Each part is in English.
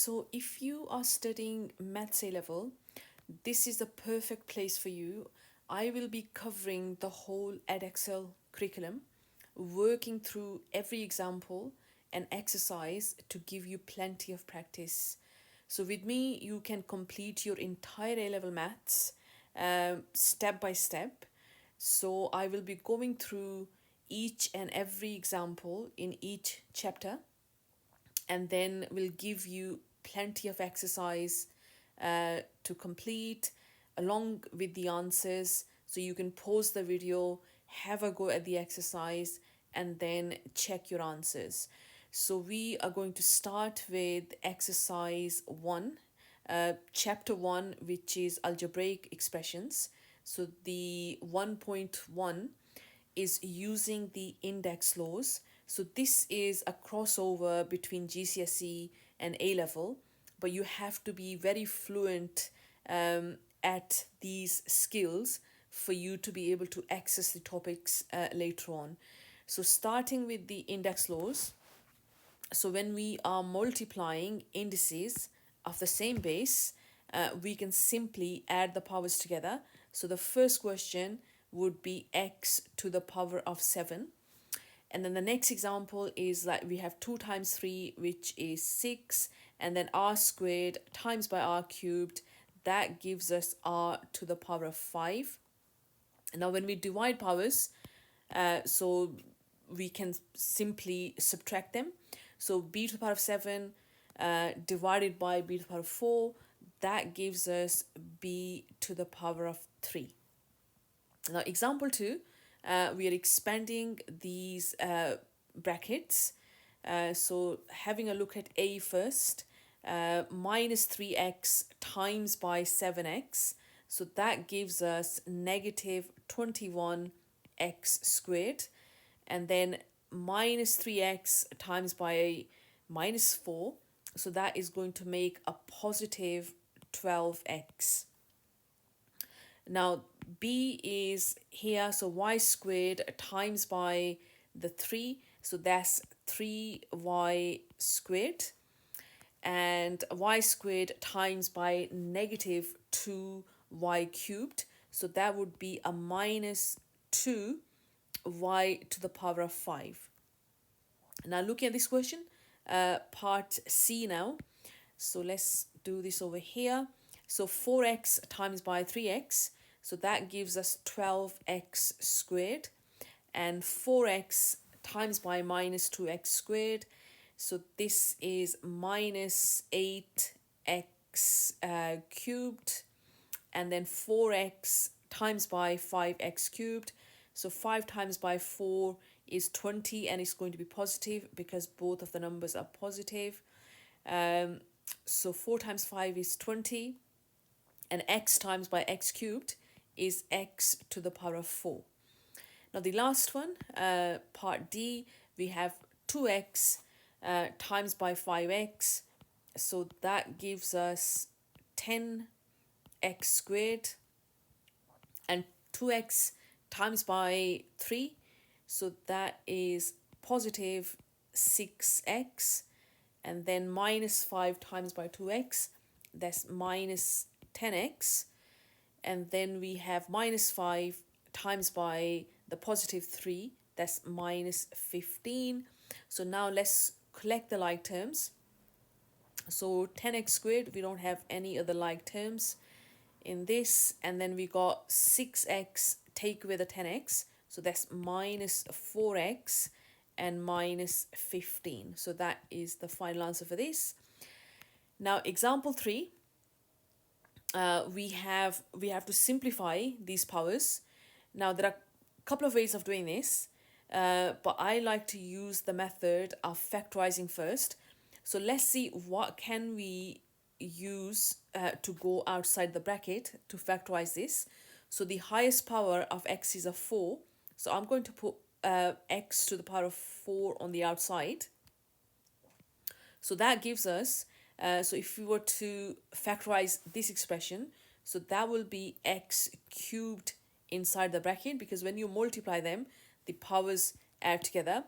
So if you are studying Maths A level, this is the perfect place for you. I will be covering the whole Edexcel curriculum, working through every example and exercise to give you plenty of practice. So with me, you can complete your entire A level maths step by step. So I will be going through each and every example in each chapter, and then we'll give you plenty of exercise to complete along with the answers, so you can pause the video, have a go at the exercise, and then check your answers. So we are going to start with exercise 1, chapter 1, which is algebraic expressions. So the 1.1 is using the index laws. So this is a crossover between GCSE and A level, but you have to be very fluent at these skills for you to be able to access the topics later on. So starting with the index laws, so when we are multiplying indices of the same base, we can simply add the powers together. So the first question would be x to the power of 7. And then the next example is like we have 2 times 3, which is 6, and then r squared times by r cubed, that gives us r to the power of 5. Now when we divide powers, so we can simply subtract them. So b to the power of 7 divided by b to the power of 4, that gives us b to the power of 3. Now example 2, we are expanding these brackets. So having a look at a first, minus 3x times by 7x, so that gives us negative 21x squared, and then minus 3x times by minus 4, so that is going to make a positive 12x. Now b is here, so y squared times by the 3, so that's 3y squared, and y squared times by negative 2y cubed, so that would be a minus 2y to the power of 5. Now looking at this question, part C now. So let's do this over here. So 4x times by 3x, so that gives us 12x squared, and 4x times by minus 2x squared, so this is minus 8x cubed, and then 4x times by 5x cubed, so 5 times by 4 is 20, and it's going to be positive because both of the numbers are positive. So 4 times 5 is 20, and x times by x cubed is x to the power of 4. Now the last one, part D, we have 2x times by 5x, so that gives us 10x squared, and 2x times by 3, so that is positive 6x, and then minus 5 times by 2x, that's minus 10x, and then we have minus 5 times by the positive 3, that's minus 15. So now let's collect the like terms. So 10x squared, we don't have any other like terms in this, and then we got 6x take away the 10x, so that's minus 4x and minus 15. So that is the final answer for this. Now example 3, we have to simplify these powers. Now there are a couple of ways of doing this, but I like to use the method of factorizing first. So let's see what can we use to go outside the bracket to factorize this. So the highest power of x is a 4, so I'm going to put x to the power of 4 on the outside. So that gives us, so if we were to factorize this expression, so that will be x cubed inside the bracket, because when you multiply them, the powers add together,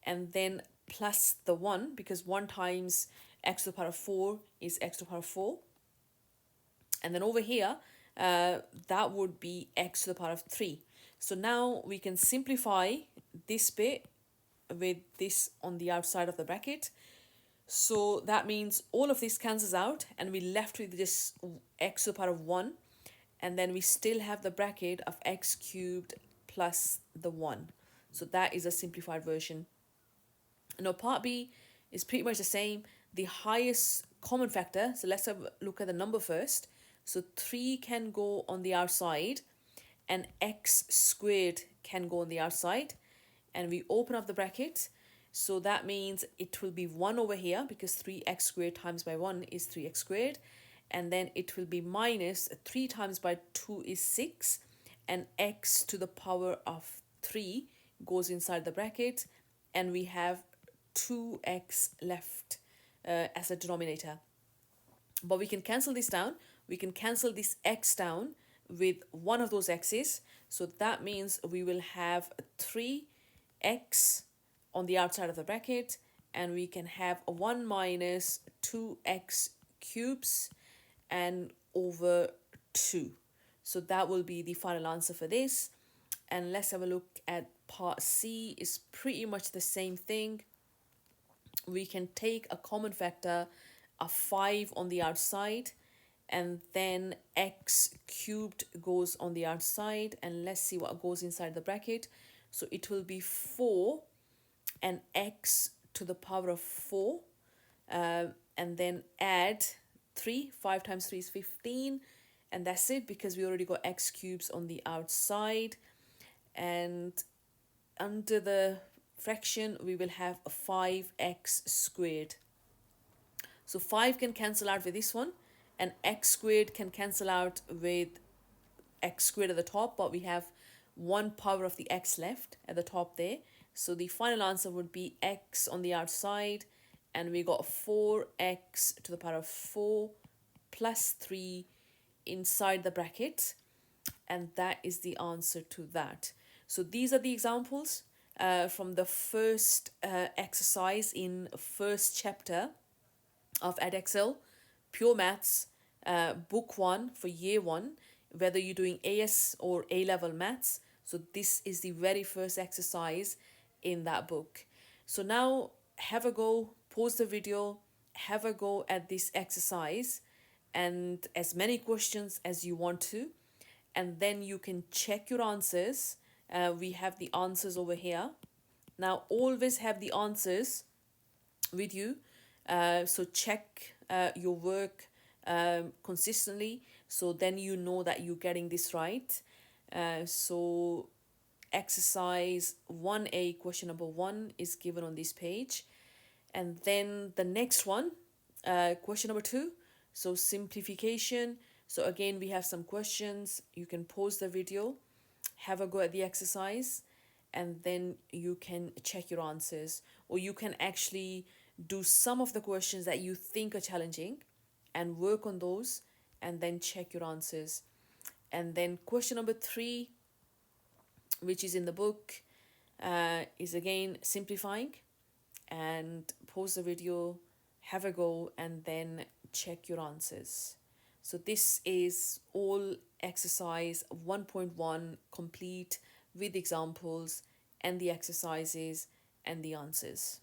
and then plus the 1, because 1 times x to the power of 4 is x to the power of 4. And then over here, that would be x to the power of 3. So now we can simplify this bit with this on the outside of the bracket. So that means all of this cancels out and we're left with this x to the power of 1. And then we still have the bracket of x cubed plus the 1. So that is a simplified version. Now part B is pretty much the same. The highest common factor, so let's have a look at the number first. So 3 can go on the outside and x squared can go on the outside. And we open up the bracket. So that means it will be 1 over here because 3x squared times by 1 is 3x squared. And then it will be minus 3 times by 2 is 6. And x to the power of 3 goes inside the bracket. And we have 2x left as a denominator. But we can cancel this down. We can cancel this x down with one of those x's. So that means we will have 3x on the outside of the bracket. And we can have 1 minus 2x cubes and over 2. So that will be the final answer for this. And let's have a look at part C. Is pretty much the same thing. We can take a common factor of 5 on the outside, and then x cubed goes on the outside, and let's see what goes inside the bracket. So it will be 4 and x to the power of 4, and then add 3. 5 times 3 is 15, and that's it because we already got x cubes on the outside. And under the fraction we will have a 5x squared. So 5 can cancel out with this one, and x squared can cancel out with x squared at the top, but we have 1 power of the x left at the top there. So the final answer would be x on the outside, and we got 4x to the power of 4 plus 3 inside the bracket, and that is the answer to that. So these are the examples from the first exercise in first chapter of Edexcel, Pure Maths, book 1 for year 1, whether you're doing AS or A-level maths. So this is the very first exercise in that book. So now have a go, pause the video, have a go at this exercise and as many questions as you want to, and then you can check your answers. We have the answers over here. Now always have the answers with you, so check your work consistently, so then you know that you're getting this right. So exercise 1A, question number 1 is given on this page, and then the next one, question number 2, so simplification. So again we have some questions. You can pause the video, have a go at the exercise, and then you can check your answers, or you can actually do some of the questions that you think are challenging and work on those and then check your answers. And then question number 3, which is in the book, is again simplifying, and pause the video, have a go, and then check your answers. So this is all exercise 1.1 complete with examples and the exercises and the answers.